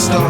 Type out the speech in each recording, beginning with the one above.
star.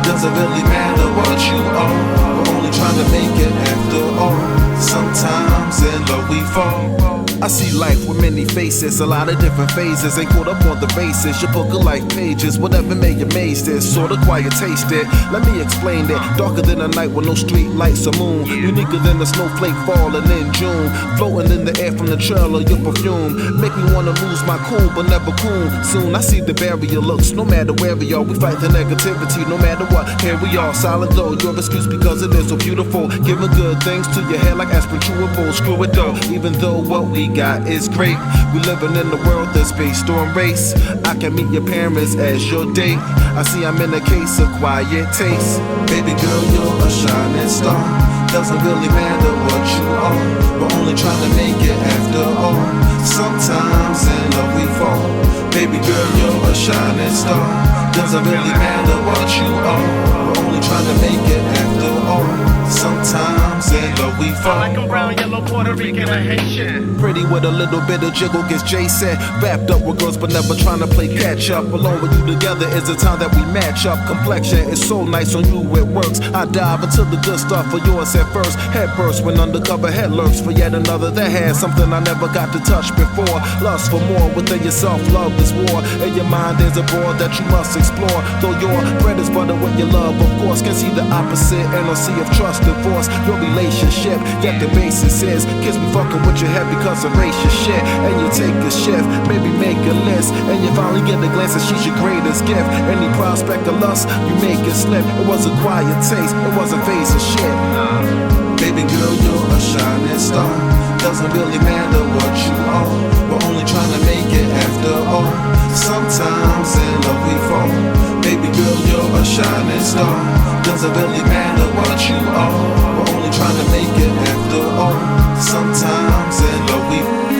Doesn't really matter what you are, we're only trying to make it after all. Sometimes in love we fall. I see life with many faces, a lot of different phases. Ain't caught up on the basis. Your book of life pages, whatever may amaze this. Sorta quiet taste it. Let me explain it. Darker than a night with no street lights or moon. Uniquer than a snowflake falling in June. Floating in the air from the trail of your perfume. Make me wanna lose my cool, but never cool. Soon I see the barrier looks. No matter where we are, we fight the negativity. No matter what, here we are. Solid though, your excuse because it is so beautiful. Giving good things to your head like aspirin chewable. Screw it though, even though what we got is great. We living in a world that's based on race. I can meet your parents as your date. I see I'm in a case of quiet taste. Baby girl, you're a shining star. Doesn't really matter what you are, we're only trying to make it after all. Sometimes in love we fall. Baby girl, you're a shining star. Doesn't really matter what you are, we're only trying to make it after all. Sometimes in love we fall. I like 'em brown, yellow, Puerto Rican, or Haitian. Pretty with a little bit of jiggle, gets Jason. Wrapped up with girls, but never trying to play catch up. Alone with you together is the time that we match up. Complexion is so nice on you, it works. I dive into the good stuff for yours at first. Head burst when undercover head lurks for yet another that has something I never got to touch before. Lust for more within yourself, love is war. In your mind, there's a board that you must explore. Though your bread is butter with your love, of course, can see the opposite and a sea of trust and force. Your relationship, yet the basis is kids be fucking with your head because of racist shit. And you take a shift, maybe make a list, and you finally get a glance that she's your greatest gift. Any prospect of lust, you make it slip. It was a quiet taste, it wasn't phase of shit. Baby girl, you're a shining star. Doesn't really matter what you are, we're only trying to make it after all. Sometimes in love we fall. Baby girl, you're a shining star. Doesn't really matter what you are, we're only trying to make it after all. Sometimes in love we fall.